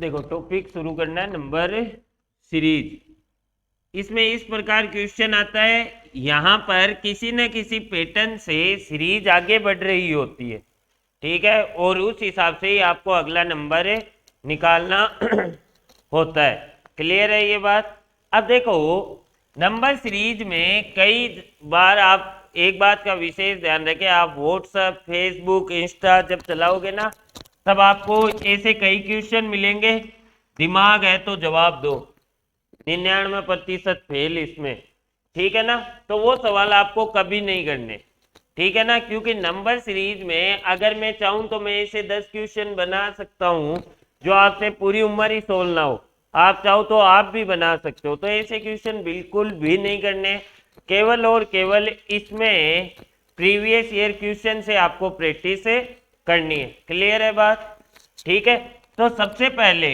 देखो टॉपिक शुरू करना है नंबर सीरीज। इसमें इस प्रकार क्वेश्चन आता है, यहाँ पर किसी न किसी पैटर्न से सीरीज आगे बढ़ रही होती है, ठीक है, और उस हिसाब से ही आपको अगला नंबर निकालना होता है। क्लियर है ये बात? अब देखो नंबर सीरीज में कई बार आप एक बात का विशेष ध्यान रखें, आप व्हाट्सएप फेसबुक इंस्टा जब चलाओगे ना, तब आपको ऐसे कई क्वेश्चन मिलेंगे, दिमाग है तो जवाब दो, 99% फेल इसमें, ठीक है ना। तो वो सवाल आपको कभी नहीं करने, ठीक है ना, क्योंकि नंबर सीरीज में अगर मैं चाहूं तो मैं इसे 10 क्वेश्चन बना सकता हूं जो आपसे पूरी उम्र ही सोल्व ना हो। आप चाहो तो आप भी बना सकते हो, तो ऐसे क्वेश्चन बिल्कुल भी नहीं करने, केवल और केवल इसमें प्रीवियस ईयर क्वेश्चन से आपको प्रैक्टिस करनी है। क्लियर है बात? ठीक है, तो सबसे पहले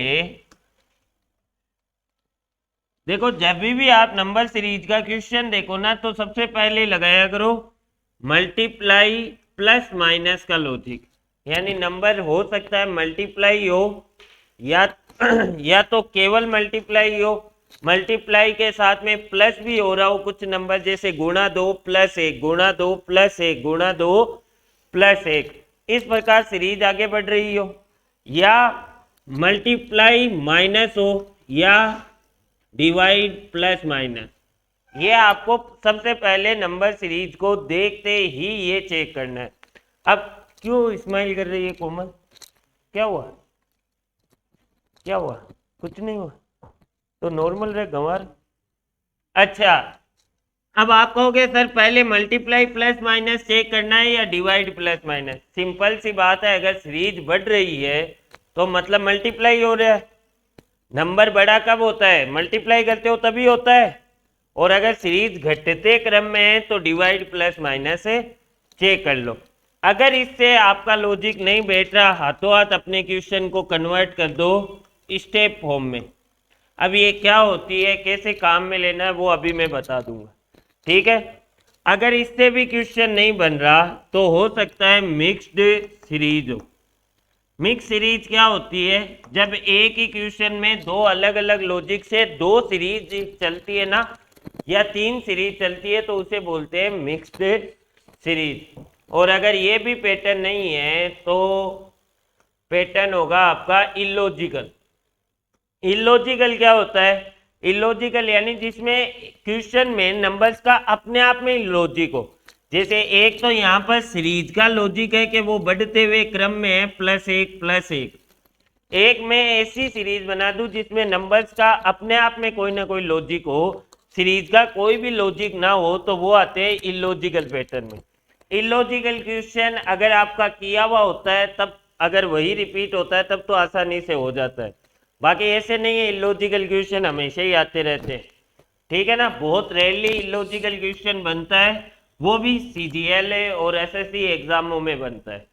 देखो जब भी आप नंबर सीरीज का क्वेश्चन देखो ना, तो सबसे पहले लगाया करो मल्टीप्लाई प्लस माइनस का लॉजिक। यानी नंबर हो सकता है मल्टीप्लाई हो या या तो केवल मल्टीप्लाई हो, मल्टीप्लाई के साथ में प्लस भी हो रहा हो कुछ नंबर, जैसे गुणा 2 प्लस 1, गुणा 2 प्लस 1, गुणा 2 प्लस 1, इस प्रकार सीरीज आगे बढ़ रही हो, या मल्टीप्लाई माइनस हो, या डिवाइड प्लस माइनस। ये आपको सबसे पहले नंबर सीरीज को देखते ही ये चेक करना है। अब क्यों स्माइल कर रही है कोमल? क्या हुआ? क्या हुआ? कुछ नहीं हुआ तो नॉर्मल रहे गंवार। अच्छा, अब आप कहोगे सर पहले मल्टीप्लाई प्लस माइनस चेक करना है या डिवाइड प्लस माइनस? सिंपल सी बात है, अगर सीरीज बढ़ रही है तो मतलब मल्टीप्लाई हो रहा है। नंबर बड़ा कब होता है? मल्टीप्लाई करते हो तभी होता है। और अगर सीरीज घटते क्रम में है तो डिवाइड प्लस माइनस चेक कर लो। अगर इससे आपका लॉजिक नहीं बैठ रहा, हाथों हाथ अपने क्वेश्चन को कन्वर्ट कर दो स्टेप फॉर्म में। अब ये क्या होती है, कैसे काम में लेना है, वो अभी मैं बता दूंगा, ठीक है। अगर इससे भी क्वेश्चन नहीं बन रहा तो हो सकता है मिक्स्ड सीरीज हो। मिक्स सीरीज क्या होती है? जब एक ही क्वेश्चन में दो अलग अलग लॉजिक से दो सीरीज चलती है ना, या 3 सीरीज चलती है, तो उसे बोलते हैं मिक्स्ड सीरीज। और अगर ये भी पैटर्न नहीं है तो पैटर्न होगा आपका इलॉजिकल। इलॉजिकल क्या होता है? इलॉजिकल यानी जिसमें क्वेश्चन में नंबर्स का अपने आप में लॉजिक हो। जैसे एक तो यहाँ पर सीरीज का लॉजिक है कि वो बढ़ते हुए क्रम में है प्लस एक प्लस एक। एक मैं ऐसी सीरीज बना दूं जिसमें नंबर्स का अपने आप में कोई ना कोई लॉजिक हो, सीरीज का कोई भी लॉजिक ना हो, तो वो आते हैं इलॉजिकल पैटर्न में। इलॉजिकल क्वेश्चन अगर आपका किया हुआ होता है तब, अगर वही रिपीट होता है तब तो आसानी से हो जाता है, बाकी ऐसे नहीं है, इलॉजिकल क्वेश्चन हमेशा ही आते रहते हैं, ठीक है ना। बहुत रेयरली इलॉजिकल क्वेश्चन बनता है, वो भी सीजीएल और एसएससी एग्जामों में बनता है,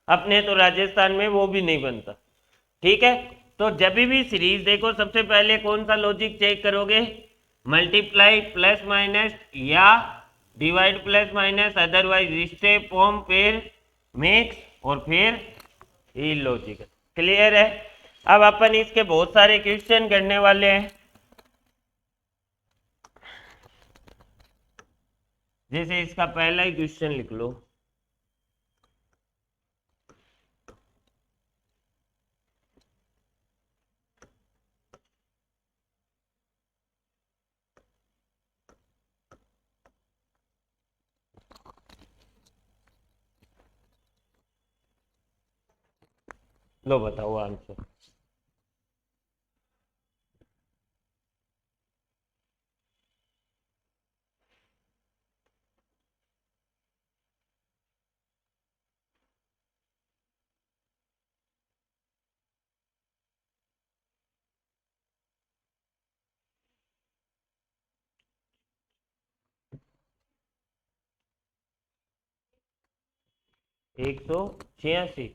अपने तो राजस्थान में वो भी नहीं बनता, ठीक है। तो जब भी सीरीज देखो सबसे पहले कौन सा लॉजिक चेक करोगे? मल्टीप्लाई प्लस माइनस या divide plus minus, otherwise step form, फिर मिक्स और फिर इलॉजिकल। क्लियर है? अब अपन इसके बहुत सारे क्वेश्चन करने वाले हैं। जैसे इसका पहला ही क्वेश्चन लिख लो, लो बताओ आंसर। एक सौ छियासी।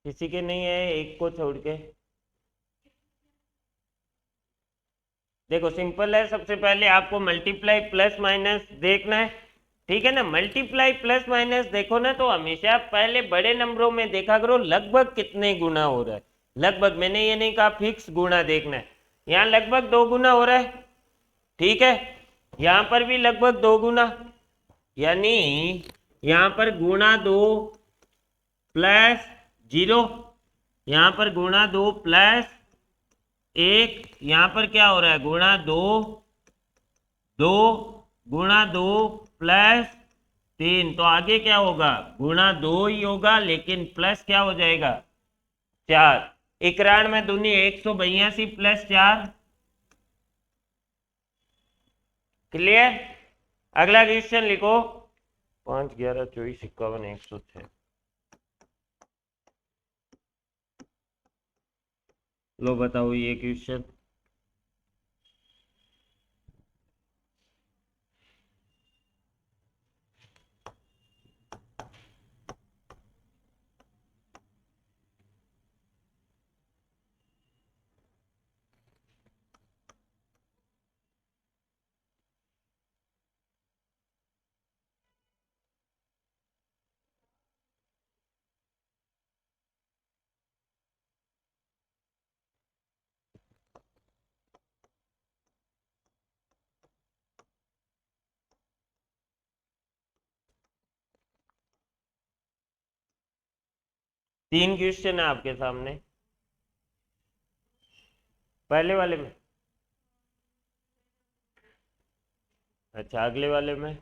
किसी के नहीं है एक को छोड़ के? देखो सिंपल है, सबसे पहले आपको मल्टीप्लाई प्लस माइनस देखना है, ठीक है ना। मल्टीप्लाई प्लस माइनस देखो ना तो हमेशा पहले बड़े नंबरों में देखा करो लगभग कितने गुना हो रहा है। लगभग, मैंने ये नहीं कहा फिक्स गुना देखना है। यहाँ लगभग 2 गुना हो रहा है, ठीक है। यहाँ पर भी लगभग 2 गुना, यानी यहाँ पर गुणा 2 प्लस 0, यहाँ पर गुणा 2 प्लस 1, यहाँ पर क्या हो रहा है गुणा 2, 2 गुणा 2 प्लस 3, तो आगे क्या होगा गुणा 2 ही होगा, लेकिन प्लस क्या हो जाएगा 4। 91 दूनी 182 प्लस 4। क्लियर। अगला क्वेश्चन लिखो, 5 11 24 51 106। लो बताओ ये क्वेश्चन। 3 क्वेश्चन है आपके सामने, पहले वाले में, अच्छा अगले वाले में।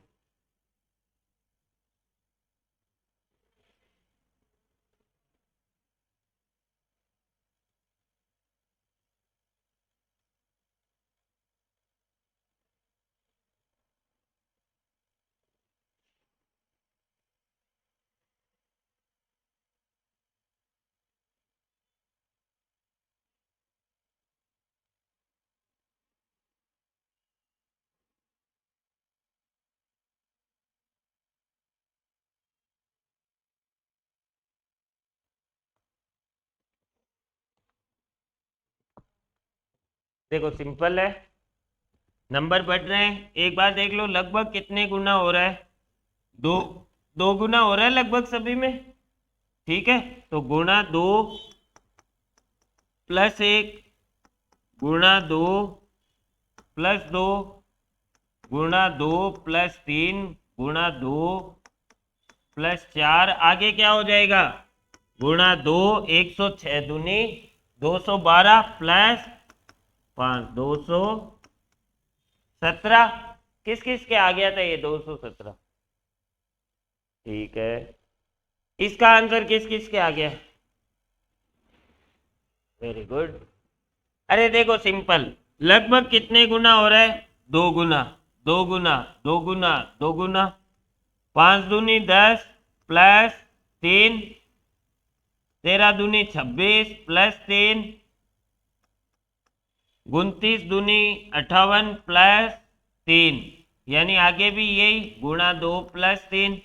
देखो सिंपल है, नंबर बढ़ रहे हैं, एक बार देख लो लगभग कितने गुना हो रहा है, 2, 2 गुना हो रहा है लगभग सभी में, ठीक है। तो गुणा 2 प्लस 1 गुणा 2 प्लस 2 गुणा 2 प्लस 3 गुणा 2 प्लस 4, आगे क्या हो जाएगा गुणा 2, 106 दूनी 212 प्लस 5 217। किस किस के आ गया था ये 217, ठीक है। इसका आंसर किस किस के आ गया, वेरी गुड। अरे देखो सिंपल, लगभग कितने गुना हो रहा है 2 गुना, 2 गुना, 2 गुना, 2 गुना, 5 दूनी 10 प्लस 3, 13 दूनी 26 प्लस 3, 29 दूनी 58 प्लस 3, यानी आगे भी यही गुणा 2 प्लस 3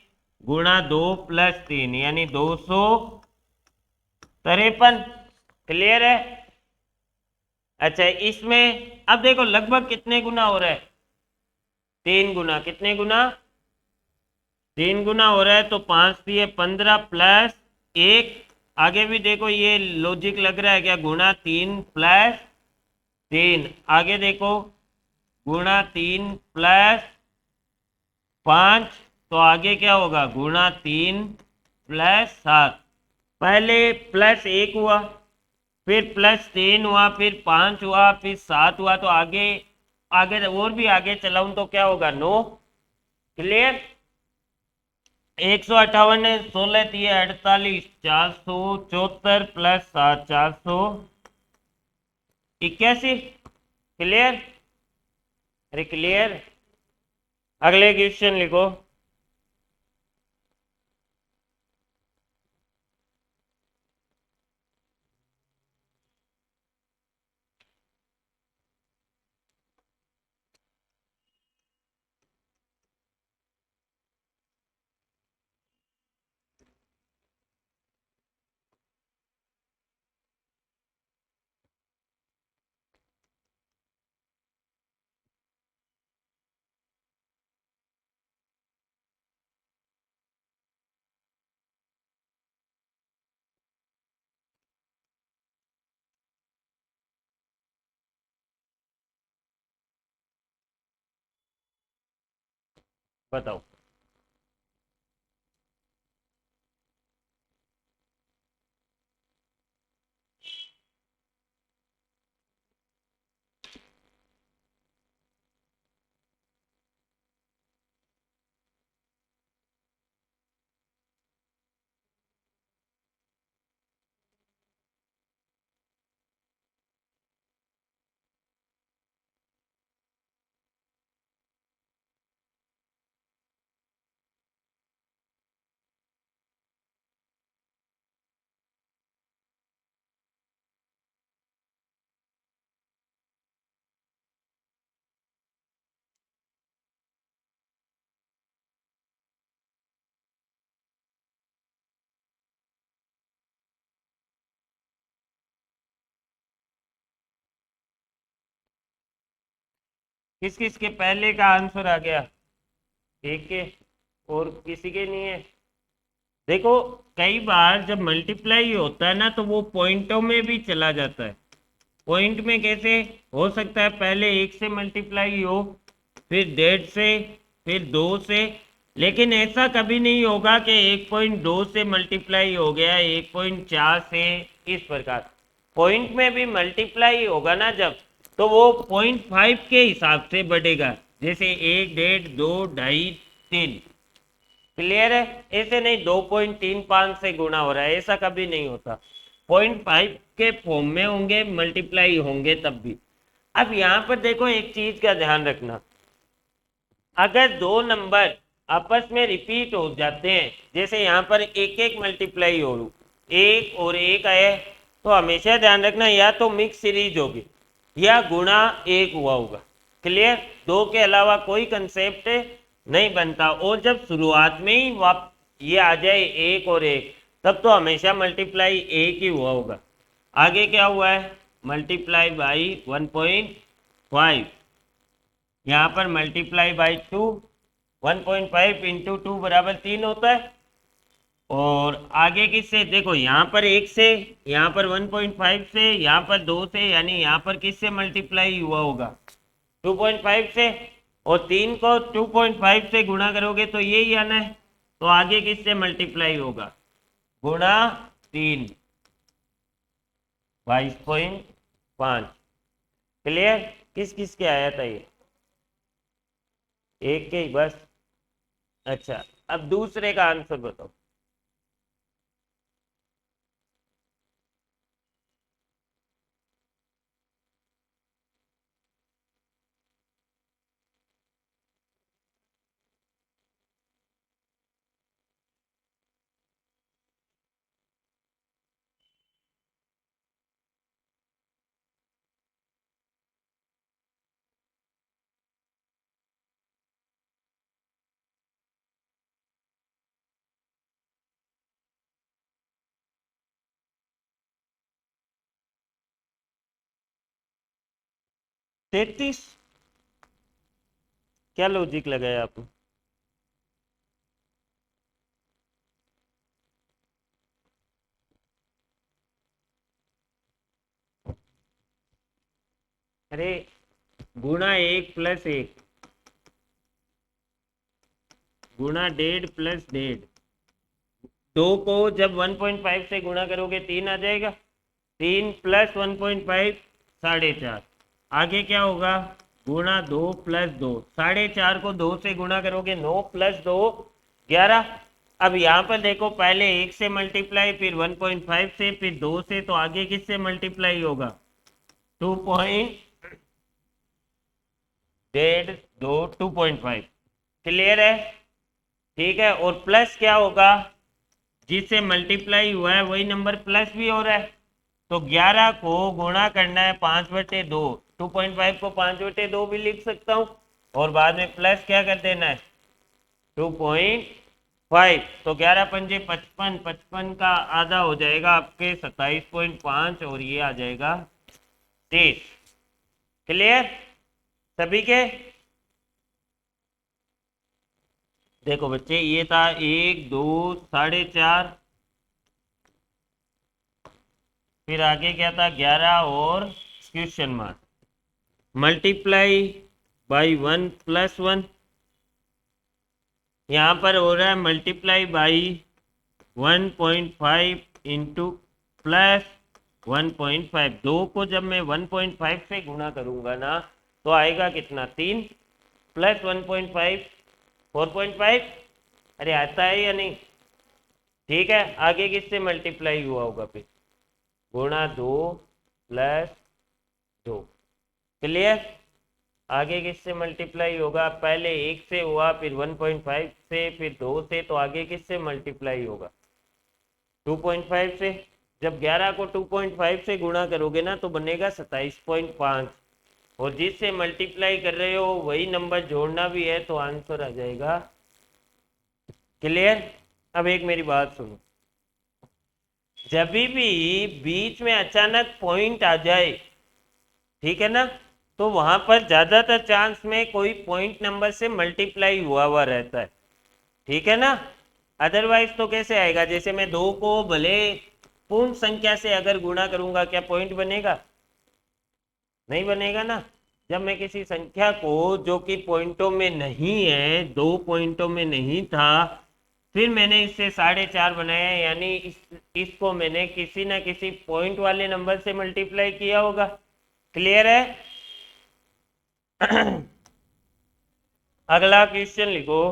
गुणा 2 प्लस 3, यानी 253। क्लियर है। अच्छा इसमें अब देखो लगभग कितने गुना हो रहा है, 3 गुना, कितने गुना 3 गुना हो रहा है, तो 5 दिए 15 प्लस 1, आगे भी देखो ये लॉजिक लग रहा है क्या गुणा 3 प्लस 3, आगे देखो गुणा 3 प्लस 5, तो आगे क्या होगा गुणा 3 प्लस 7। पहले प्लस 1 हुआ, फिर प्लस 3 हुआ, फिर 5 हुआ, फिर 7 हुआ, तो आगे आगे और भी आगे चलाऊं तो क्या होगा 9। क्लियर। 158 है, 16 दिए 48, 474 प्लस 7 481। क्लियर। अरे क्लियर। अगले क्वेश्चन लिखो। बताओ। किस किस के पहले का आंसर आ गया? एक के, और किसी के नहीं है? देखो, कई बार जब मल्टीप्लाई होता है ना तो वो पॉइंटों में भी चला जाता है। पॉइंट में कैसे हो सकता है? पहले एक से मल्टीप्लाई हो, फिर 1.5 से, फिर 2 से। लेकिन ऐसा कभी नहीं होगा कि 1.2 से मल्टीप्लाई हो गया 1.4 से, इस प्रकार। पॉइंट में भी मल्टीप्लाई होगा ना जब, तो वो 0.5 के हिसाब से बढ़ेगा। जैसे 1, 1.5, 2, 2.5, 3। क्लियर है? ऐसे नहीं 2.35 से गुणा हो रहा है, ऐसा कभी नहीं होता। 0.5 के फॉर्म में होंगे, मल्टीप्लाई होंगे तब भी। अब यहाँ पर देखो, एक चीज का ध्यान रखना। अगर दो नंबर आपस में रिपीट हो जाते हैं, जैसे यहाँ पर एक एक मल्टीप्लाई हो, एक और एक आए, तो हमेशा ध्यान रखना या तो मिक्स सीरीज होगी या गुणा एक हुआ होगा। क्लियर? दो के अलावा कोई कंसेप्ट नहीं बनता। और जब शुरुआत में ही वाप ये आ जाए एक और एक, तब तो हमेशा मल्टीप्लाई एक ही हुआ होगा। आगे क्या हुआ है? मल्टीप्लाई बाई 1.5, यहाँ पर मल्टीप्लाई बाई 2। 1.5 इंटू 2 बराबर 3 होता है। और आगे किससे? देखो, यहाँ पर एक से, यहाँ पर 1.5 से, यहाँ पर 2 से, यानी यहाँ पर किससे मल्टीप्लाई हुआ होगा? 2.5 से। और 3 को 2.5 से गुणा करोगे तो यही आना है। तो आगे किससे मल्टीप्लाई होगा? गुणा 3, 22.5। क्लियर? किस किस के आया था ये? एक के ही बस। अच्छा, अब दूसरे का आंसर बताओ। तैतीस? क्या लॉजिक लगाया आपने? अरे, गुणा एक प्लस एक, गुणा 1.5 प्लस 1.5। दो को जब 1.5 से गुणा करोगे 3 आ जाएगा। 3 प्लस 1.5, 4.5। आगे क्या होगा? गुणा 2 प्लस 2, 4.5 को 2 से गुणा करोगे 9 प्लस 2, 11। अब यहाँ पर देखो, पहले एक से मल्टीप्लाई, फिर 1.5 से, फिर 2 से, तो आगे किससे मल्टीप्लाई होगा? 2.5। क्लियर है? ठीक है। और प्लस क्या होगा? जिससे मल्टीप्लाई हुआ है वही नंबर प्लस भी हो रहा है। तो 11 को गुणा करना है 5/2। 2.5 को 5/2 भी लिख सकता हूँ, और बाद में प्लस क्या कर देना है? 2.5। तो 11 पंजे 55, 55 का आधा हो जाएगा आपके 27.5, और ये आ जाएगा 30। क्लियर सभी के? देखो बच्चे, ये था 1, 2, 4.5, फिर आगे क्या था? 11 और question mark. Multiply by 1 plus 1, यहाँ पर हो रहा है मल्टीप्लाई बाई 1.5 इंटू प्लस 1.5। 2 को जब मैं 1.5 से गुणा करूंगा ना तो आएगा कितना 3 प्लस 1.5 4.5। अरे आता है या नहीं? ठीक है, आगे किससे मल्टीप्लाई हुआ होगा फिर? गुणा 2 प्लस 2। क्लियर? आगे किससे मल्टीप्लाई होगा? पहले 1 से हुआ, फिर 1.5 से, फिर 2 से, तो आगे किससे मल्टीप्लाई होगा? 2.5 से। जब 11 को 2.5 से गुणा करोगे ना तो बनेगा 27.5, और जिससे मल्टीप्लाई कर रहे हो वही नंबर जोड़ना भी है तो आंसर आ जाएगा। क्लियर? अब एक मेरी बात सुनो, जब भी बीच में अचानक पॉइंट आ जाए, ठीक है ना, तो वहां पर ज्यादातर चांस में कोई पॉइंट नंबर से मल्टीप्लाई हुआ रहता है, ठीक है ना। अदरवाइज तो कैसे आएगा? जैसे मैं 2 को भले पूर्ण संख्या से अगर गुणा करूंगा, क्या पॉइंट बनेगा? नहीं बनेगा ना। जब मैं किसी संख्या को जो कि पॉइंटों में नहीं है, 2 पॉइंटों में नहीं था, फिर मैंने इससे 4.5 बनाया, यानी इसको मैंने किसी ना किसी पॉइंट वाले नंबर से मल्टीप्लाई किया होगा। क्लियर है? अगला क्वेश्चन लिखो।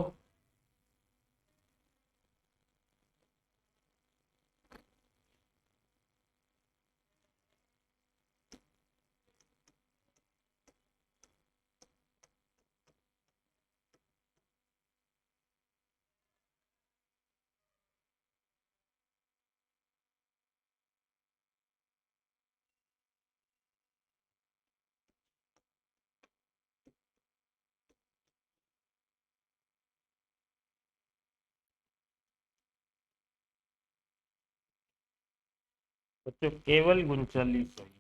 बच्चों केवल 39 है।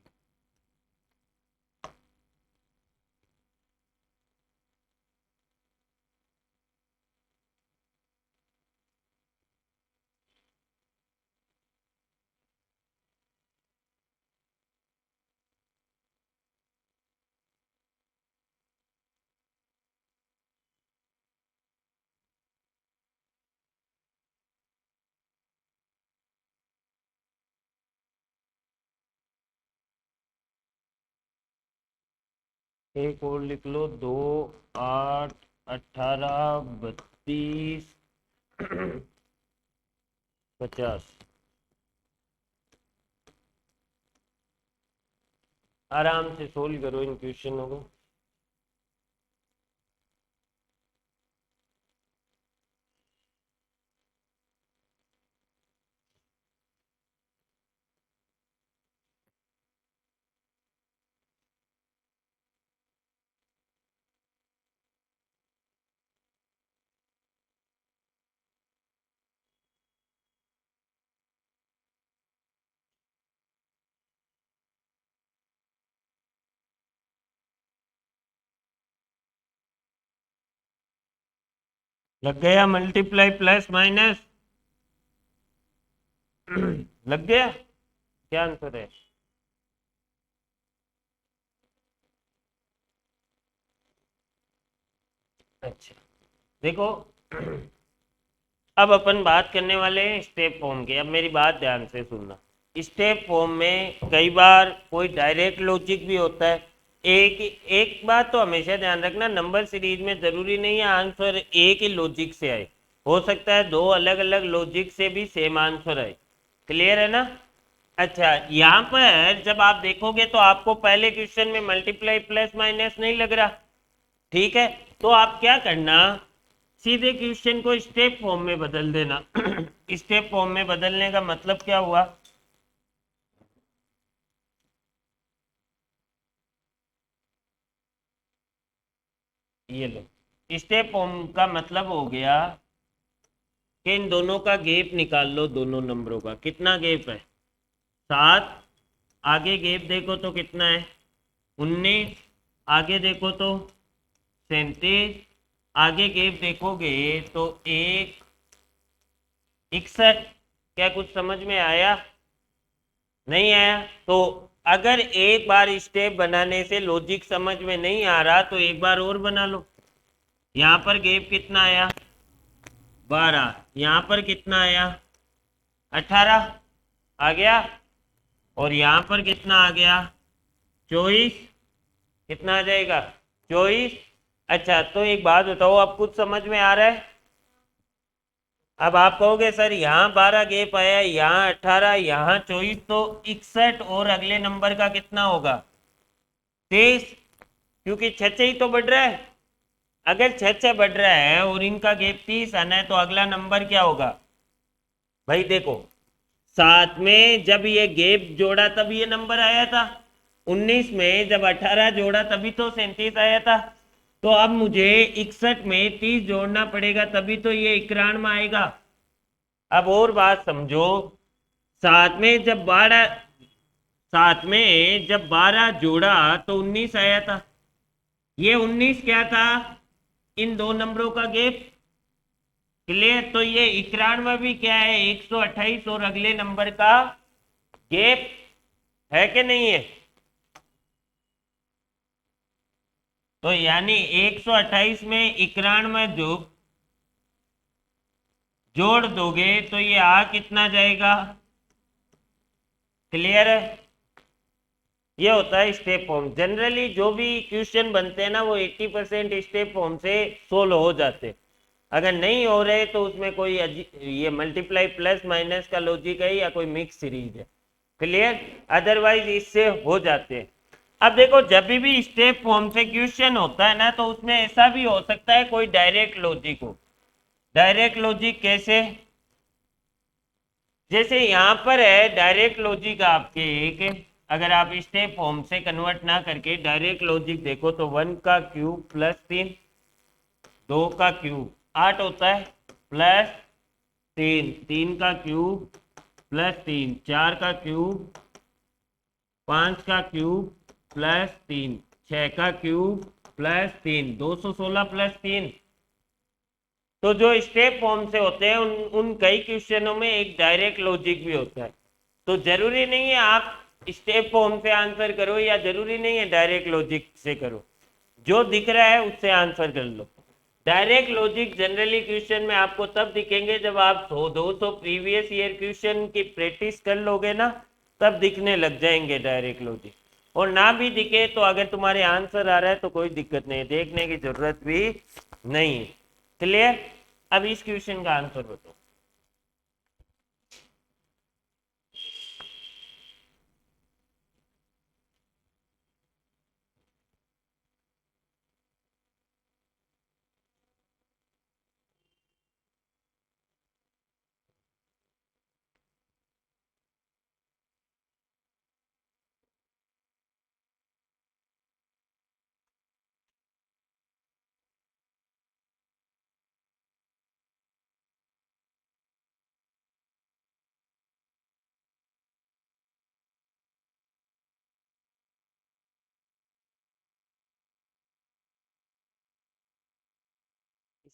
एक और लिख लो, 2 8 18 32 50। आराम से सोल्व करो इन क्वेश्चनों को। लग गया मल्टीप्लाई प्लस माइनस? लग गया? क्या आंसर है? अच्छा, देखो, अब अपन बात करने वाले हैं स्टेप फॉर्म की। अब मेरी बात ध्यान से सुनना। स्टेप फॉर्म में कई बार कोई डायरेक्ट लॉजिक भी होता है। एक एक बात तो हमेशा ध्यान रखना, नंबर सीरीज में जरूरी नहीं है आंसर एक ही लॉजिक से आए, हो सकता है 2 अलग अलग लॉजिक से भी सेम आंसर आए। क्लियर है ना? अच्छा, यहाँ पर जब आप देखोगे तो आपको पहले क्वेश्चन में मल्टीप्लाई प्लस माइनस नहीं लग रहा, ठीक है, तो आप क्या करना, सीधे क्वेश्चन को स्टेप फॉर्म में बदल देना। स्टेप फॉर्म में बदलने का मतलब क्या हुआ? ये लो, स्टेप फॉर्म का मतलब हो गया कि इन दोनों का गैप निकाल लो। दोनों नंबरों का कितना गैप है? 7। आगे गैप देखो तो कितना है? 19। आगे देखो तो 37। आगे गैप देखोगे तो 1 61। क्या कुछ समझ में आया? नहीं आया? तो अगर एक बार स्टेप बनाने से लॉजिक समझ में नहीं आ रहा तो एक बार और बना लो। यहाँ पर गैप कितना आया? 12, यहाँ पर कितना आया 18 आ गया, और यहाँ पर कितना आ गया 24, कितना आ जाएगा 24। अच्छा तो एक बात बताओ, अब कुछ समझ में आ रहा है? अब आप कहोगे सर यहाँ 12 गैप आया, यहाँ 18, यहाँ 24, तो 61 और अगले नंबर का कितना होगा 23, क्योंकि 6 ही तो बढ़ रहा है। अगर 6 बढ़ रहा है और इनका गैप 30 आना है, तो अगला नंबर क्या होगा भाई? देखो साथ में जब ये गैप जोड़ा तब ये नंबर आया था, 19 में जब 18 जोड़ा तभी तो 37 आया था। तो अब मुझे 61 में 30 जोड़ना पड़ेगा, तभी तो ये 91 में आएगा। अब और बात समझो, साथ में जब 12 जोड़ा तो 19 आया था। ये 19 क्या था? इन दो नंबरों का गैप। क्लियर? तो ये 91 भी क्या है 128 और अगले नंबर का गैप है कि नहीं है? तो यानी 128 में 91 जो जोड़ दोगे तो ये आ कितना जाएगा? क्लियर है? ये होता है स्टेप फॉर्म। जनरली जो भी क्वेश्चन बनते हैं ना, वो 80% स्टेप फॉर्म से सोल्व हो जाते हैं। अगर नहीं हो रहे तो उसमें कोई ये मल्टीप्लाई प्लस माइनस का लॉजिक है या कोई मिक्स सीरीज है। क्लियर? अदरवाइज इससे हो जाते हैं। अब देखो जब भी स्टेप फॉर्म से क्वेश्चन होता है ना, तो उसमें ऐसा भी हो सकता है कोई डायरेक्ट लॉजिक हो। डायरेक्ट लॉजिक कैसे? जैसे यहाँ पर है डायरेक्ट लॉजिक आपके एक, अगर आप स्टेप फॉर्म से कन्वर्ट ना करके डायरेक्ट लॉजिक देखो तो 1 का क्यूब प्लस 3, 2 का क्यूब 8 होता है, प्लस 3, 3 का क्यूब प्लस 3, 4 का क्यूब, 5 का क्यूब प्लस 3, 6 का क्यूब प्लस 3, 216 प्लस 3। तो जो स्टेप फॉर्म से होते हैं उन कई क्वेश्चनों में एक डायरेक्ट लॉजिक भी होता है। तो जरूरी नहीं है आप स्टेप फॉर्म से आंसर करो, या जरूरी नहीं है डायरेक्ट लॉजिक से करो। जो दिख रहा है उससे आंसर कर लो। डायरेक्ट लॉजिक जनरली क्वेश्चन में आपको तब दिखेंगे जब आप 100-200 प्रीवियस ईयर क्वेश्चन की प्रैक्टिस कर लोगे ना, तब दिखने लग जाएंगे डायरेक्ट लॉजिक। और ना भी दिखे तो अगर तुम्हारे आंसर आ रहा है तो कोई दिक्कत नहीं, देखने की जरूरत भी नहीं है। क्लियर? अब इस क्वेश्चन का आंसर बताओ।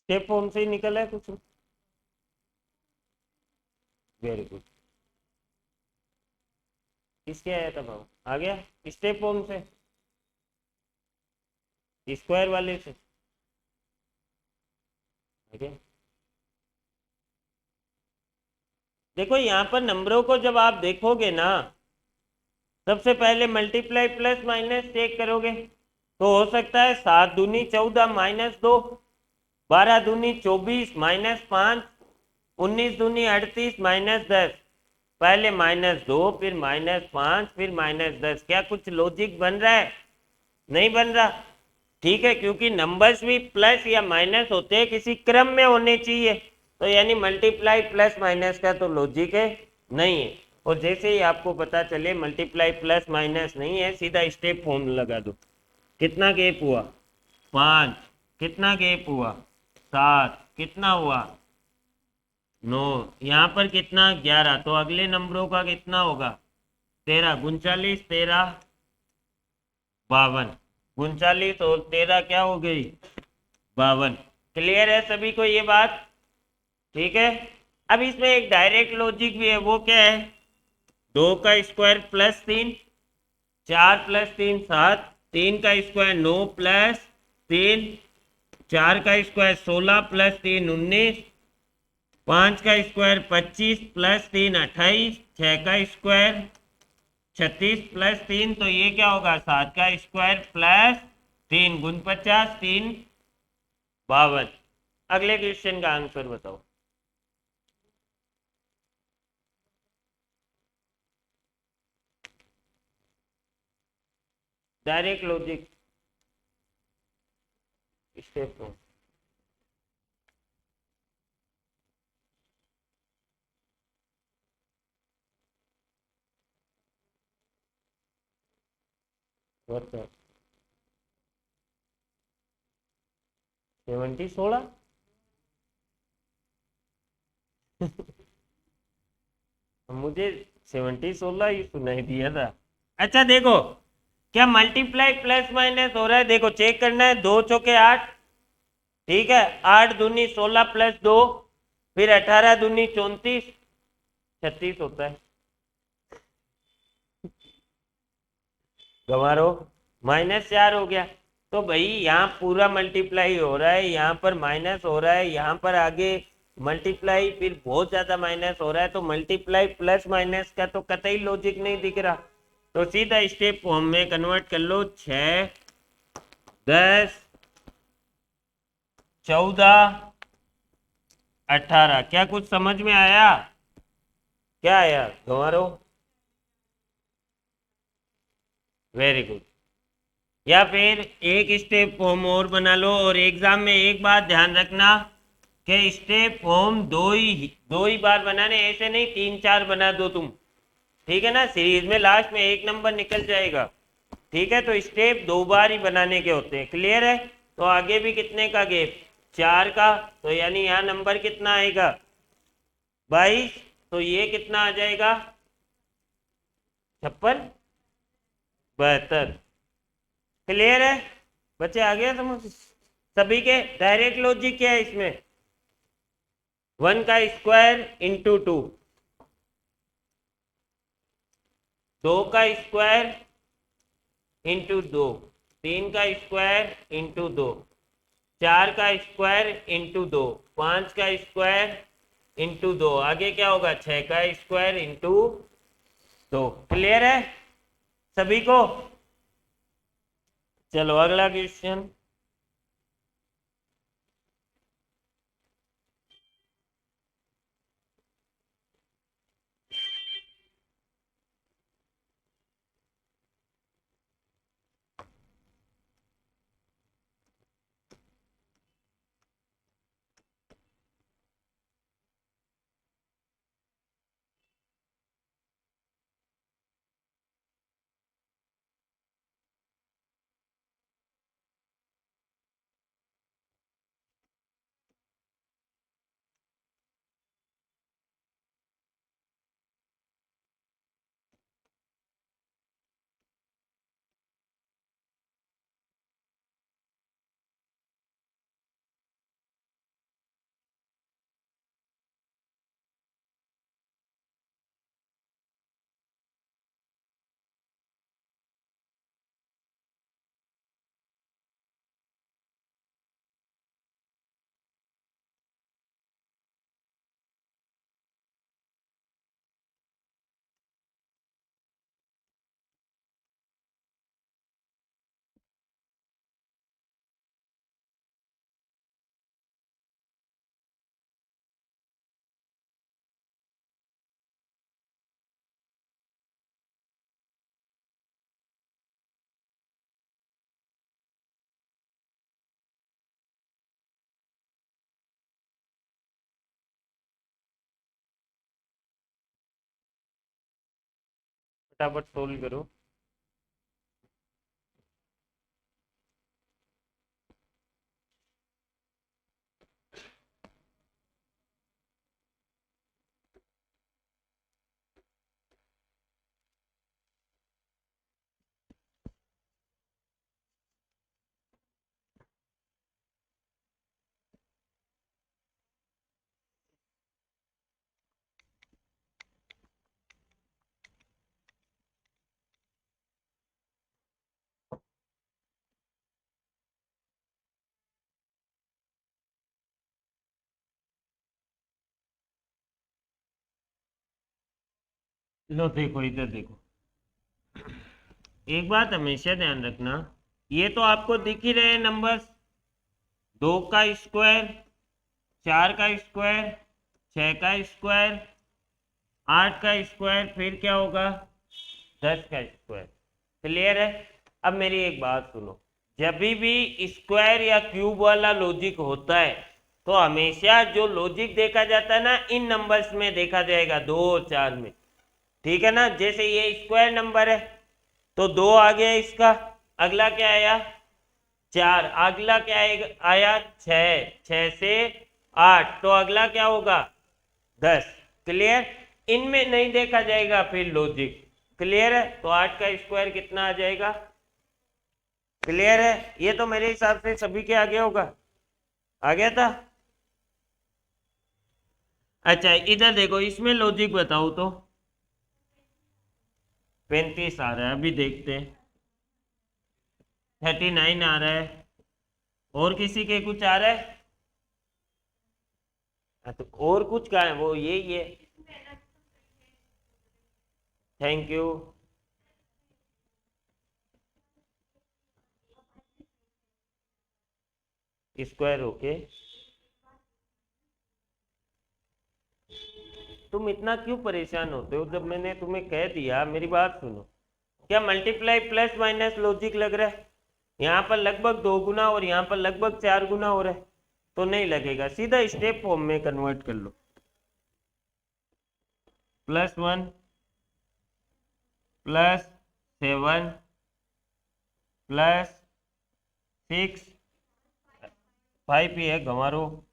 स्टेप फॉर्म से ही निकला है कुछ? Very good. किसके आया था भाव? आ गया स्टेप फॉर्म से, स्क्वायर वाले से। okay? देखो यहाँ पर नंबरों को जब आप देखोगे ना, सबसे पहले मल्टीप्लाई प्लस माइनस चेक करोगे तो हो सकता है 7 दूनी 14 माइनस 2, 12 दूनी 24 माइनस 5, 19 दूनी 38 माइनस 10। पहले -2, फिर -5, फिर -10। क्या कुछ लॉजिक बन रहा है? नहीं बन रहा। ठीक है, क्योंकि नंबर्स भी प्लस या माइनस होते हैं, किसी क्रम में होने चाहिए। तो यानी मल्टीप्लाई प्लस माइनस का तो लॉजिक है नहीं है। और जैसे ही आपको पता चले मल्टीप्लाई प्लस माइनस नहीं है, सीधा स्टेप फॉर्म लगा दो। कितना गैप हुआ 5, कितना गैप हुआ 7, कितना हुआ 9, यहाँ पर कितना 11, तो अगले नंबरों का कितना होगा 13, 39, 13, 52, 39 और 13 क्या हो गई 52। क्लियर है सभी को ये बात? ठीक है। अब इसमें एक डायरेक्ट लॉजिक भी है, वो क्या है 2 का स्क्वायर प्लस 3, 4 प्लस 3 7, 3 का स्क्वायर 9 प्लस 3, 4 का स्क्वायर 16 प्लस 3 19, 5 का स्क्वायर 25 प्लस 3 28, 6 का स्क्वायर 36 प्लस 3, तो ये क्या होगा 7 का स्क्वायर प्लस 3 गुण 50 3 52। अगले क्वेश्चन का आंसर बताओ। डायरेक्ट लॉजिक स्टेप में बता 70 16 मुझे 70 16 ही सुनाई दिया था। अच्छा देखो, क्या मल्टीप्लाई प्लस माइनस हो रहा है, देखो चेक करना है। 2 चौके 8, ठीक है, 8 दूनी 16 प्लस 2, फिर 18 दूनी 34, 36 होता है। गंवारो -4 हो गया। तो भाई यहाँ पूरा मल्टीप्लाई हो रहा है, यहाँ पर माइनस हो रहा है, यहाँ पर आगे मल्टीप्लाई, फिर बहुत ज्यादा माइनस हो रहा है। तो मल्टीप्लाई प्लस माइनस का तो कतई लॉजिक नहीं दिख रहा। तो सीधा स्टेप फॉर्म में कन्वर्ट कर लो। 6 10 14 18, क्या कुछ समझ में आया? क्या आया गंवारो? Very good. या फिर एक स्टेप फॉर्म और बना लो। और एग्जाम में एक बात ध्यान रखना कि स्टेप फॉर्म दो ही बार बनाने, ऐसे नहीं 3 4 बना दो तुम, ठीक है ना। सीरीज में लास्ट में एक नंबर निकल जाएगा, ठीक है। तो स्टेप 2 बार ही बनाने के होते हैं, क्लियर है। तो आगे भी कितने का गैप 4 का, तो यानी यहाँ नंबर कितना आएगा 22। तो ये कितना आ जाएगा 56 72। क्लियर है बच्चे, आ गया समझ सभी के? डायरेक्ट लॉजिक क्या है इसमें, 1 का स्क्वायर इंटू 2, 2 का स्क्वायर इंटू 2, 3 का स्क्वायर इंटू 2, 4 का स्क्वायर इंटू 2, 5 का स्क्वायर इंटू 2, आगे क्या होगा 6 का स्क्वायर इंटू 2। क्लियर है सभी को? चलो अगला क्वेश्चन। फटाफट सोल्व करो। लो देखो इधर देखो, एक बात हमेशा ध्यान रखना, ये तो आपको दिख ही रहे हैं नंबर्स, 2 का स्क्वायर, 4 का स्क्वायर, 6 का स्क्वायर, 8 का स्क्वायर, फिर क्या होगा 10 का स्क्वायर। क्लियर है? अब मेरी एक बात सुनो, जब भी स्क्वायर या क्यूब वाला लॉजिक होता है तो हमेशा जो लॉजिक देखा जाता है ना, इन नंबर्स में देखा जाएगा, 2 और 4 में। ठीक है ना? जैसे ये स्क्वायर नंबर है तो 2 आ गया इसका, अगला क्या आया 4, अगला क्या आया 6, 6 से 8, तो अगला क्या होगा 10। क्लियर? इनमें नहीं देखा जाएगा फिर लॉजिक। क्लियर है? तो 8 का स्क्वायर कितना आ जाएगा? क्लियर है? ये तो मेरे हिसाब से सभी के आगे होगा, आ गया था। अच्छा इधर देखो, इसमें लॉजिक बताओ तो 35 आ रहा है, अभी देखते हैं। 39 आ रहा है, और किसी के कुछ आ रहा है? तो और कुछ का है वो यही है। Thank you. Square okay. तुम इतना क्यों परेशान होते हो जब मैंने तुम्हें कह दिया? मेरी बात सुनो, क्या मल्टीप्लाई प्लस माइनस लॉजिक लग रहा है? यहाँ पर लगभग 2 गुना और यहाँ पर लगभग 4 गुना हो रहा है, तो नहीं लगेगा। सीधा स्टेप फॉर्म में कन्वर्ट कर लो, +1 +7 +6 5 ही है गंवारो,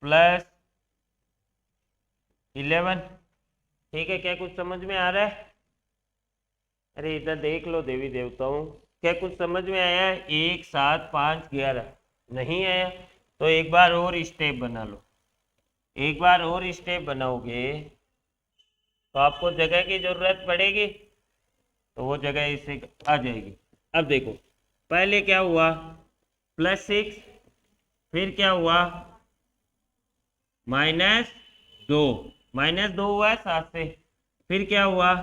+11। ठीक है? क्या कुछ समझ में आ रहा है? अरे इधर देख लो देवी देवताओं, क्या कुछ समझ में आया है? 1 7 5 11 नहीं आया? तो एक बार और स्टेप बना लो, एक बार और स्टेप बनाओगे तो आपको जगह की जरूरत पड़ेगी, तो वो जगह इससे आ जाएगी। अब देखो, पहले क्या हुआ +6, फिर क्या हुआ -2, -2 हुआ 7 से, फिर क्या हुआ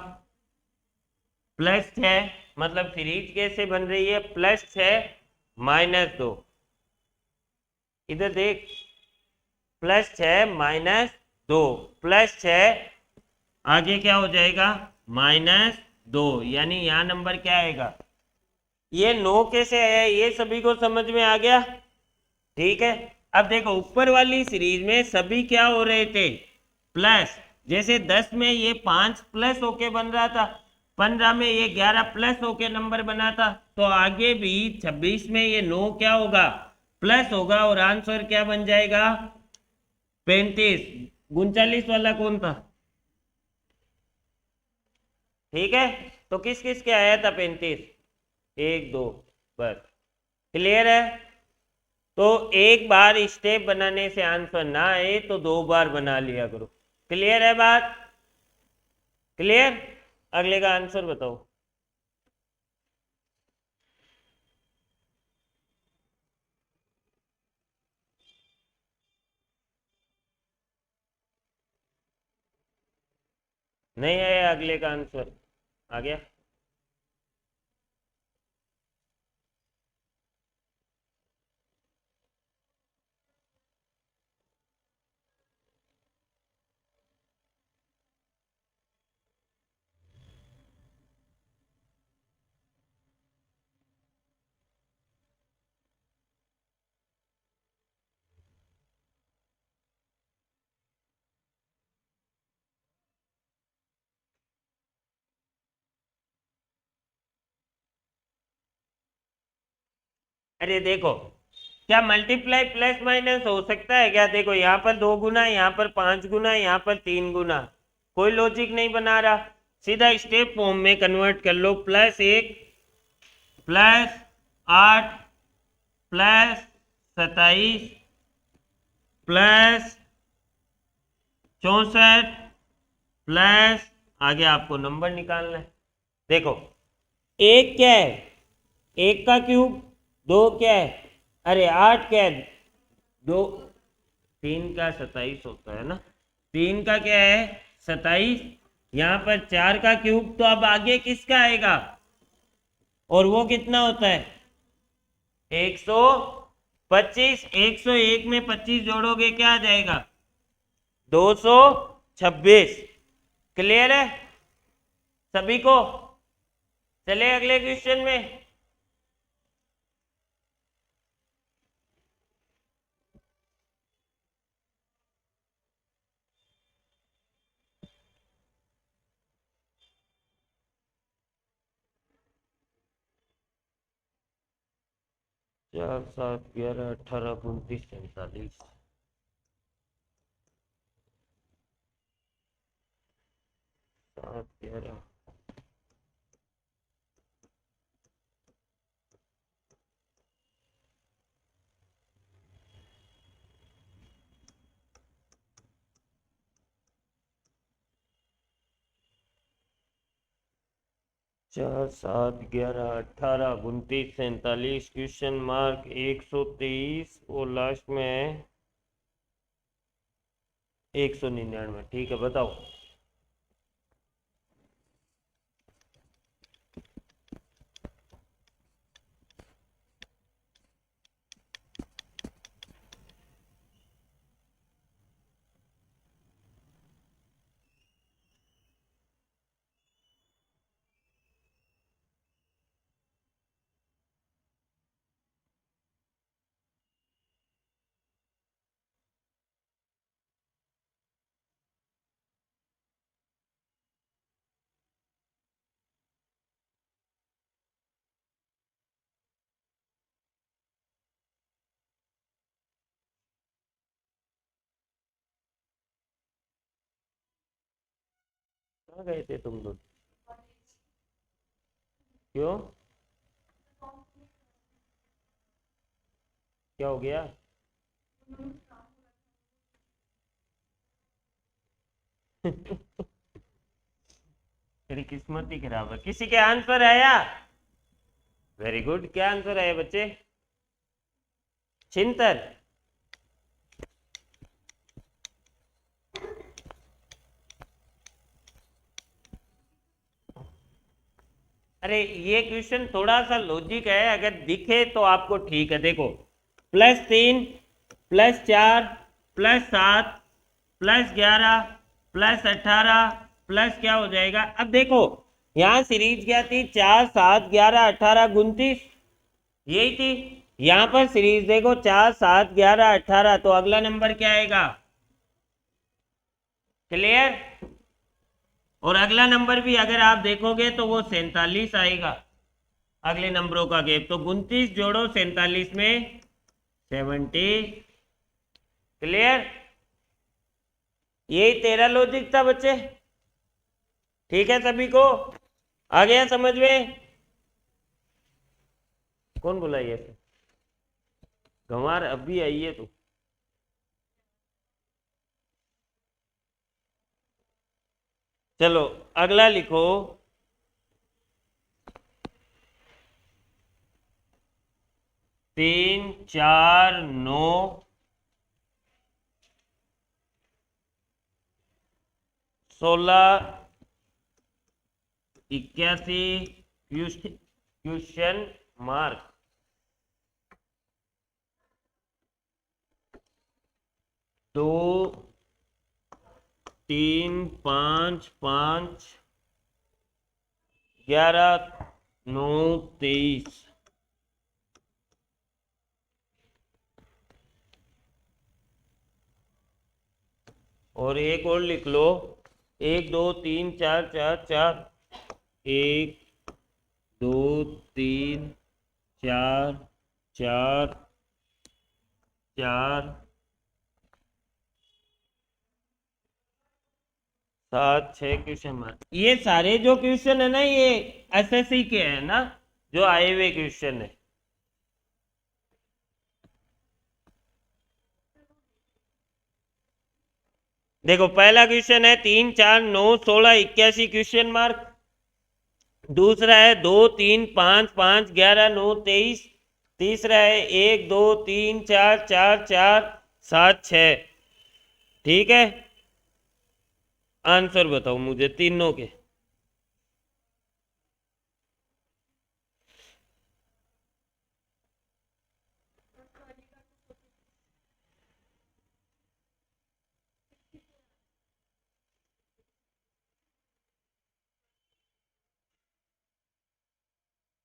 +6, मतलब सीरीज कैसे बन रही है +6 -2, इधर देख +6 -2 +6, आगे क्या हो जाएगा -2, यानी यहाँ नंबर क्या आएगा? ये 9 कैसे आया ये सभी को समझ में आ गया? ठीक है? अब देखो ऊपर वाली सीरीज में सभी क्या हो रहे थे प्लस, जैसे 10 में ये 5 प्लस होके बन रहा था, 15 में ये 11 प्लस होके नंबर बना था, तो आगे भी 26 में ये 9 क्या होगा प्लस होगा, और आंसर क्या बन जाएगा 35। 39 वाला कौन था? ठीक है? तो किस किस के आया था 35? 1 2 बस। क्लियर है? तो एक बार स्टेप बनाने से आंसर ना आए तो 2 बार बना लिया करो। क्लियर है बात? क्लियर? अगले का आंसर बताओ। नहीं आया अगले का आंसर? आ गया? अरे देखो, क्या मल्टीप्लाई प्लस माइनस हो सकता है क्या? देखो यहाँ पर 2 गुना, यहाँ पर 5 गुना, यहाँ पर 3 गुना, कोई लॉजिक नहीं बना रहा। सीधा स्टेप फॉर्म में कन्वर्ट कर लो, +1 +8 +27 +64 प्लस, आगे आपको नंबर निकालना है। देखो एक क्या है, 1 का क्यूब, 2 क्या है, अरे 8 क्या है, 2 3 का 27 होता है ना, 3 का क्या है 27, यहाँ पर 4 का क्यूब, तो अब आगे किसका आएगा, और वो कितना होता है 125। 101 में 25 जोड़ोगे क्या आ जाएगा 226। क्लियर है सभी को। चले अगले क्वेश्चन में। चार सात 11 18 29 47 7 11 4 7 11 18 29 47 क्वेश्चन मार्क 123 और लास्ट में है 199। ठीक है बताओ। कहाँ गए थे तुम लोग, क्यों, क्या हो गया? तेरी किस्मत ही खराब है। किसी के आंसर आया? Very good. क्या आंसर आया बच्चे? छिंतर। अरे ये क्वेश्चन थोड़ा सा लॉजिक है, अगर दिखे तो आपको ठीक है। देखो +3 +4 +7 +11 +18 प्लस क्या हो जाएगा। अब देखो यहाँ सीरीज क्या थी 4 7 11 18 29, यही थी। यहाँ पर सीरीज देखो 4 7 11 18, तो अगला नंबर क्या आएगा? क्लियर। और अगला नंबर भी अगर आप देखोगे तो वो 47 आएगा। अगले नंबरों का गैप, तो 29 जोड़ो 47 में 70। क्लियर। यही तेरा लॉजिक था बच्चे। ठीक है सभी को आ गया समझ में? कौन बुलाइए गंवार अभी आई है तू। चलो अगला लिखो। 3 4 9 16 81 क्वेश्चन मार्क। 2 3 5 5 11 9 23। और एक और लिख लो 1 2 3 4 4 4 1 2 3 4 4 4 7 6 क्वेश्चन मार्क। ये सारे जो क्वेश्चन है ना ये एसएससी के हैं ना, जो आए हुए क्वेश्चन है। देखो पहला क्वेश्चन है 3 4 9 16 81 क्वेश्चन मार्क। दूसरा है 2 3 5 5 11 9 23। तीसरा है 1 2 3 4 4 4 7 6। ठीक है। आंसर बताओ मुझे तीनों के।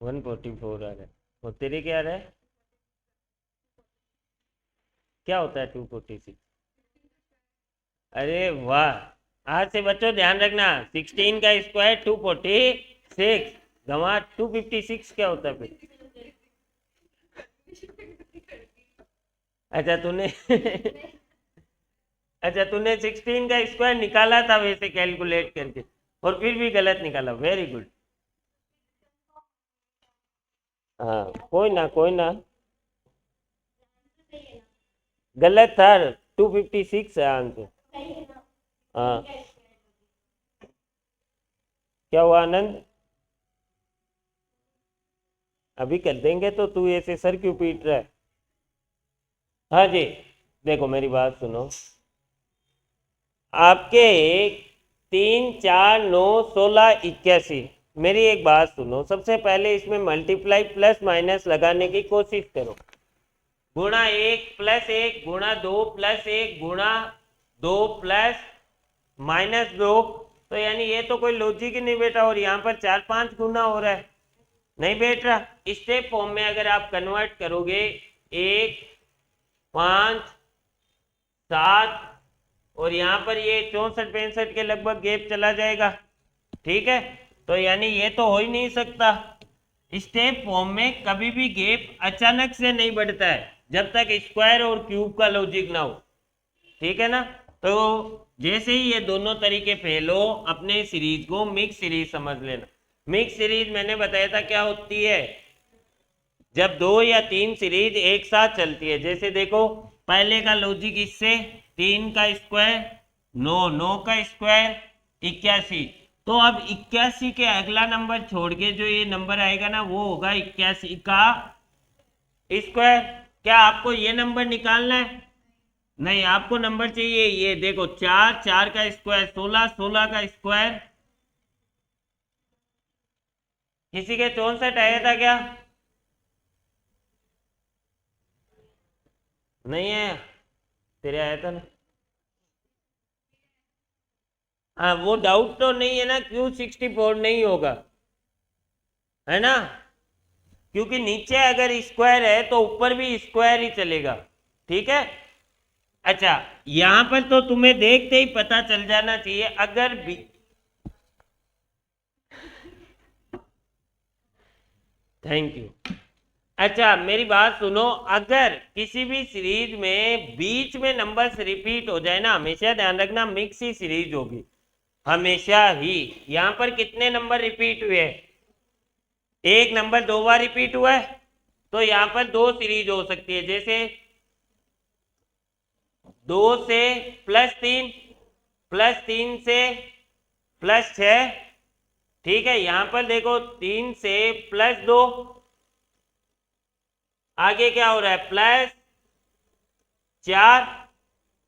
वन 44 आ रहा है और तेरे क्या आ रहा है? क्या होता है 246? अरे वाह, आज से बच्चों ध्यान रखना, 16 का स्क्वायर 246, गंवा 256 क्या होता है फिर? अच्छा तूने अच्छा तूने 16 का स्क्वायर निकाला था वैसे कैलकुलेट करके, और फिर भी गलत निकाला, वेरी गुड। हाँ कोई ना कोई ना, गलत था, 256 है आंसर। हाँ, क्या हुआ आनंद? अभी कर देंगे, तो तू ऐसे सर क्यों पीट रहा है? हाँ जी, देखो मेरी बात सुनो, आपके 3 4 9 16 81, मेरी एक बात सुनो, सबसे पहले इसमें मल्टीप्लाई प्लस माइनस लगाने की कोशिश करो। गुणा 1 + 1 गुणा 2 + 1 गुणा 2 + -2, तो यानी ये तो कोई लॉजिक ही नहीं बेटा, और यहाँ पर 4 5 गुना हो रहा है, नहीं बैठ रहा। स्टेप फॉर्म में अगर आप कन्वर्ट करोगे 1 5 7, और यहाँ पर ये 64 65 के लगभग गैप चला जाएगा, ठीक है, तो यानी ये तो हो ही नहीं सकता। स्टेप फॉर्म में कभी भी गैप अचानक से नहीं बढ़ता है जब तक स्क्वायर और क्यूब का लॉजिक ना हो, ठीक है ना। तो जैसे ही ये दोनों तरीके फेल हो, अपने सीरीज को मिक्स सीरीज समझ लेना। मिक्स सीरीज मैंने बताया था क्या होती है, जब 2 या 3 सीरीज एक साथ चलती है। जैसे देखो, पहले का लॉजिक इससे 3 का स्क्वायर 9, 9 का स्क्वायर 81, तो अब 81 के अगला नंबर छोड़ के जो ये नंबर आएगा ना, वो होगा 81 का स्क्वायर। क्या आपको ये नंबर निकालना है? नहीं, आपको नंबर चाहिए ये, देखो 4, 4 का स्क्वायर 16, 16 का स्क्वायर, किसी के 64 आया था क्या? नहीं है, तेरे आया था ना। हाँ, वो डाउट तो नहीं है ना, क्यों 64 नहीं होगा, है ना, क्योंकि नीचे अगर स्क्वायर है तो ऊपर भी स्क्वायर ही चलेगा, ठीक है। अच्छा, यहां पर तो तुम्हें देखते ही पता चल जाना चाहिए, अगर भी, थैंक यू। अच्छा मेरी बात सुनो, अगर किसी भी सीरीज में बीच में नंबर्स रिपीट हो जाए ना, हमेशा ध्यान रखना मिक्स ही सीरीज होगी, हमेशा ही। यहां पर कितने नंबर रिपीट हुए? एक नंबर 2 बार रिपीट हुआ है, तो यहां पर 2 सीरीज हो सकती है, जैसे 2 से +3, +3 से +6, ठीक है। यहां पर देखो 3 से +2, आगे क्या हो रहा है, +4,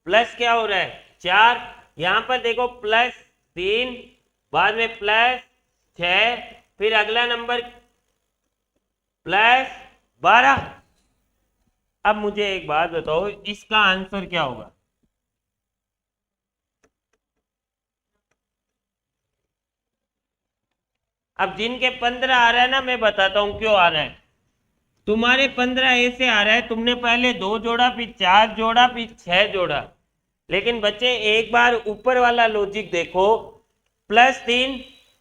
प्लस क्या हो रहा है 4, यहां पर देखो +3, बाद में +6, फिर अगला नंबर +12। अब मुझे एक बात बताओ, इसका आंसर क्या होगा? अब जिनके 15 आ रहा है ना, मैं बताता हूं क्यों आ रहा है। तुम्हारे 15 ऐसे आ रहा है, तुमने पहले 2 जोड़ा, फिर 4 जोड़ा, फिर 6 जोड़ा, लेकिन बच्चे एक बार ऊपर वाला लॉजिक देखो, +3,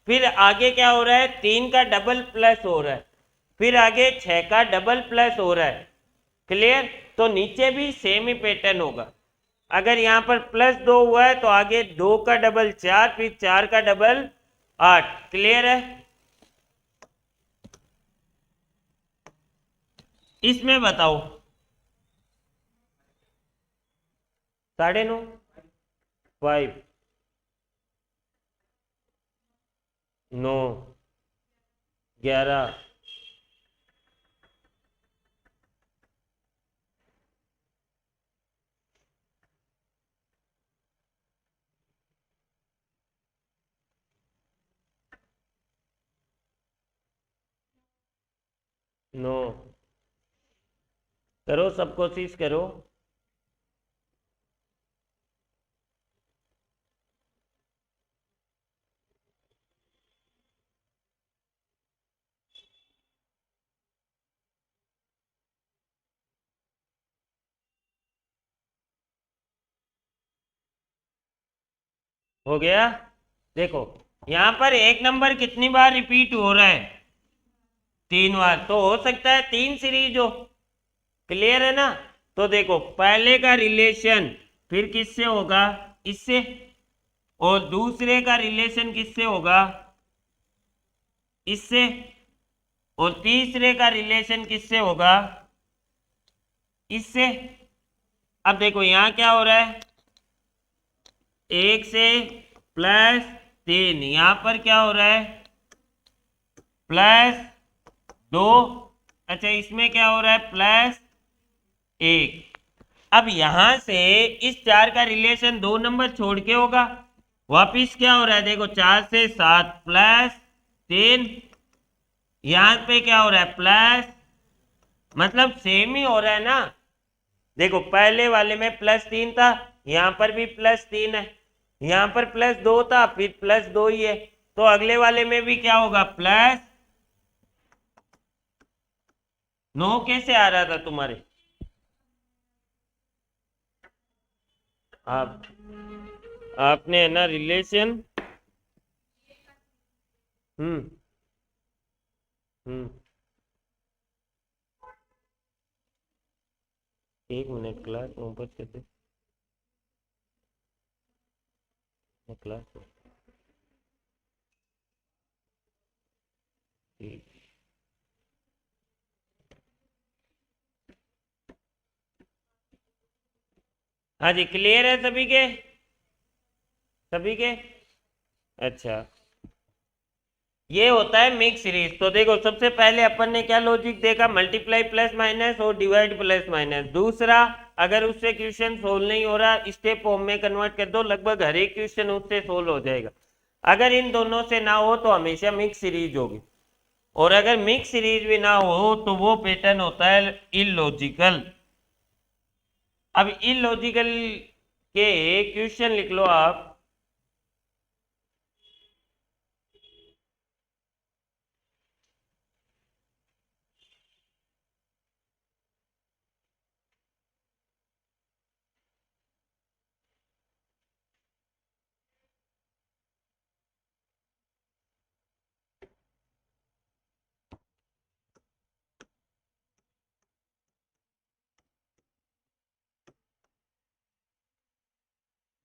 फिर आगे क्या हो रहा है, 3 का डबल प्लस हो रहा है, फिर आगे 6 का डबल प्लस हो रहा है, क्लियर। तो नीचे भी सेम ही पैटर्न होगा, अगर यहाँ पर +2 हुआ है तो आगे 2 का डबल 4, फिर 4 का डबल 8, क्लियर है। इसमें बताओ, 9:30, 5, 9, 11, नो, करो, सब कोशिश करो। हो गया? देखो यहाँ पर एक नंबर कितनी बार रिपीट हो रहा है? 3 बार। तो हो सकता है 3 सीरीज हो। क्लियर है ना? तो देखो पहले का रिलेशन फिर किससे होगा? इससे। और दूसरे का रिलेशन किससे होगा? इससे। और तीसरे का रिलेशन किससे होगा? इससे। अब देखो यहाँ क्या हो रहा है? 1 से +3, यहाँ पर क्या हो रहा है? +2। अच्छा, इसमें क्या हो रहा है? +1। अब यहां से इस 4 का रिलेशन 2 नंबर छोड़ के होगा। वापिस क्या हो रहा है? देखो 4 से 7 +3, यहां पे क्या हो रहा है? प्लस, मतलब सेम ही हो रहा है ना। देखो पहले वाले में +3 था, यहां पर भी +3 है, यहां पर +2 था, फिर +2 ही है। तो अगले वाले में भी क्या होगा? +9 कैसे आ रहा था तुम्हारे? आप आपने है ना रिलेशन। हम्म। हम्म। 1 मिनट, क्लास में ऊपर करते क्लास में। ठीक। हाँ जी, क्लियर है सभी के? सभी के? अच्छा, ये होता है मिक्स सीरीज। तो देखो सबसे पहले अपन ने क्या लॉजिक देखा? मल्टीप्लाई प्लस माइनस और डिवाइड प्लस माइनस। दूसरा, अगर उससे क्वेश्चन सोल्व नहीं हो रहा, स्टेप फॉर्म में कन्वर्ट कर दो, लगभग हर एक क्वेश्चन उससे सोल्व हो जाएगा। अगर इन दोनों से ना हो तो हमेशा मिक्स सीरीज होगी। और अगर मिक्स सीरीज भी ना हो तो वो पैटर्न होता है इलॉजिकल। अब इलॉजिकल के क्वेश्चन लिख लो आप।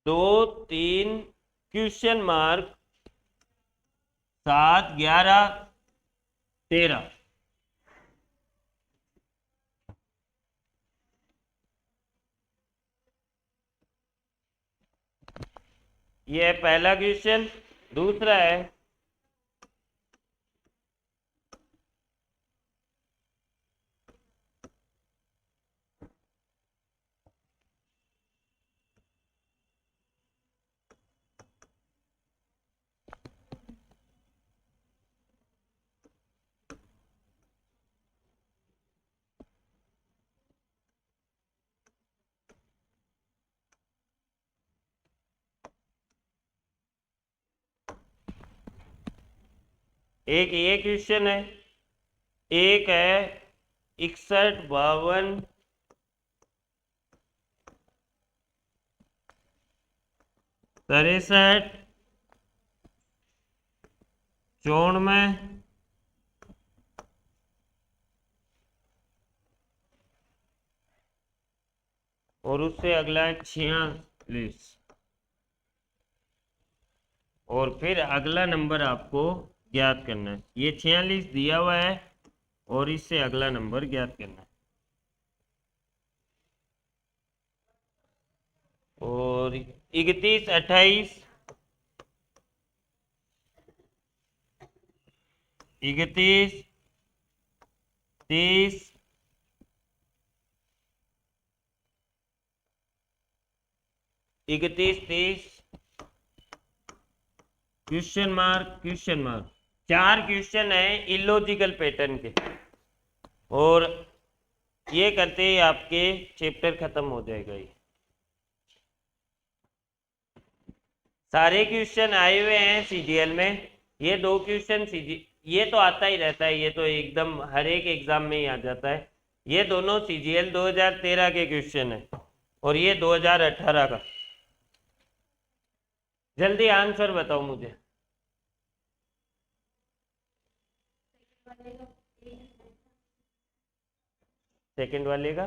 दो, तीन, क्वेश्चन मार्क, 7, 11, 13। ये है पहला क्वेश्चन। दूसरा है, एक ये क्वेश्चन है, एक है 61, 52, 63, 94, और उससे अगला है 46। और फिर अगला नंबर आपको ज्ञात करना है। ये 46 दिया हुआ है और इससे अगला नंबर ज्ञात करना है। और 31, 28, 31, 30, 31, 30, question mark, question mark. 4 question है इलॉजिकल पैटर्न के। और ये करते ही आपके चैप्टर खत्म हो जाएगा। ये सारे क्वेश्चन आए हुए हैं सीजीएल में। ये 2 क्वेश्चन ये तो आता ही रहता है, ये तो एकदम हर एक एग्जाम में ही आ जाता है। ये दोनों सीजीएल 2013 के क्वेश्चन है और ये 2018 का। जल्दी आंसर बताओ मुझे। सेकंड वाले का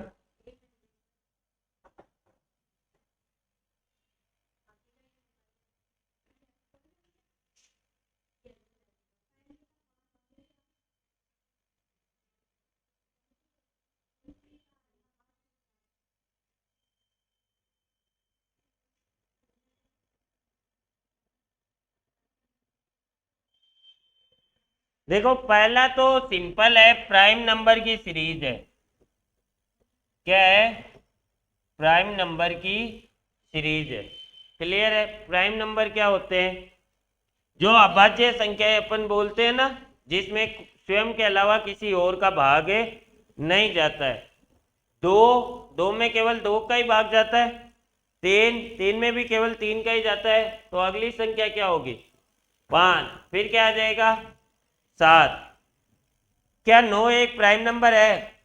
देखो, पहला तो सिंपल है, प्राइम नंबर की सीरीज है। क्या है? प्राइम नंबर की सीरीज है। क्लियर है? प्राइम नंबर क्या होते हैं? जो अभाज्य संख्या अपन बोलते हैं ना, जिसमें स्वयं के अलावा किसी और का भाग नहीं जाता है। दो में केवल 2 का ही भाग जाता है। 3 में भी केवल 3 का ही जाता है। तो अगली संख्या क्या होगी? 5। फिर क्या आ जाएगा? 7। क्या 9 एक प्राइम नंबर है?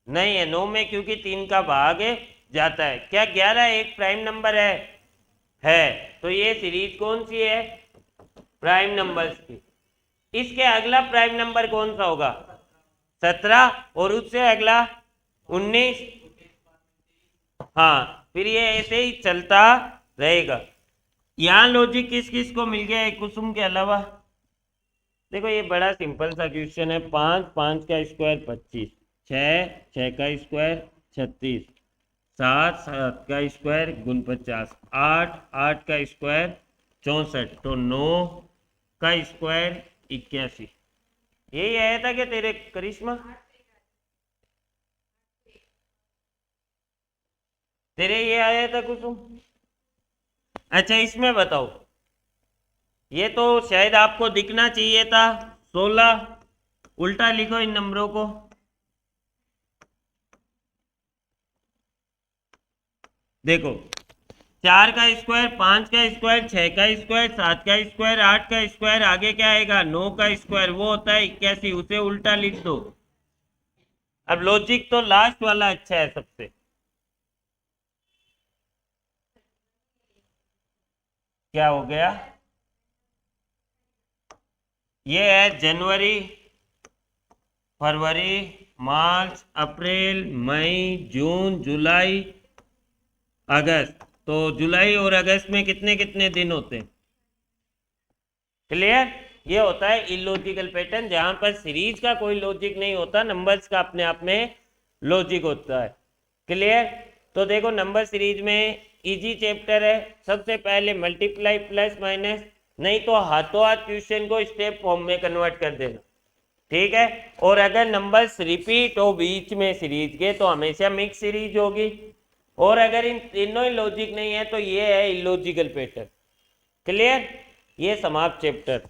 नहीं है 9 में, क्योंकि 3 का भाग जाता है। क्या 11 एक प्राइम नंबर है? तो ये सीरीज कौन सी है? प्राइम नंबर्स की। इसके अगला प्राइम नंबर कौन सा होगा? 17। और उससे अगला 19। हाँ, फिर ये ऐसे ही चलता रहेगा। यहाँ लॉजिक किस किस को मिल गया है कुसुम के अलावा? देखो, ये बड़ा सिंपल सा क्वेश्चन है। 5 का स्क्वायर 25, 6 का स्क्वायर 36, 7 का स्क्वायर 49, 8 का स्क्वायर 64, तो 9 का स्क्वायर 81। यही आया था क्या तेरे करिश्मा? तेरे ये आया था कुसुम? अच्छा, इसमें बताओ। ये तो शायद आपको दिखना चाहिए था 16। उल्टा लिखो इन नंबरों को। देखो, 4 का स्क्वायर, 5 का स्क्वायर, 6 का स्क्वायर, 7 का स्क्वायर, 8 का स्क्वायर, आगे क्या आएगा? 9 का स्क्वायर, वो होता है 81। उसे उल्टा लिख दो। अब लॉजिक तो लास्ट वाला अच्छा है सबसे। क्या हो गया? ये है जनवरी, फरवरी, मार्च, अप्रैल, मई, जून, जुलाई, अगस्त। तो जुलाई और अगस्त में कितने कितने दिन होते हैं? क्लियर? ये होता है इलॉजिकल पैटर्न, जहां पर सीरीज का कोई लॉजिक नहीं होता, नंबर्स का अपने आप में लॉजिक होता है। क्लियर? तो देखो, नंबर सीरीज में इजी चैप्टर है। सबसे पहले मल्टीप्लाई प्लस माइनस, नहीं तो हाथों हाथ क्वेश्चन को स्टेप फॉर्म में कन्वर्ट कर देना। ठीक है? और अगर नंबर्स रिपीट हो बीच में सीरीज के, तो हमेशा मिक्स सीरीज होगी। और अगर इन तीनों ही लॉजिक नहीं है, तो ये है इलॉजिकल पैटर्न। क्लियर? ये समाप्त चैप्टर।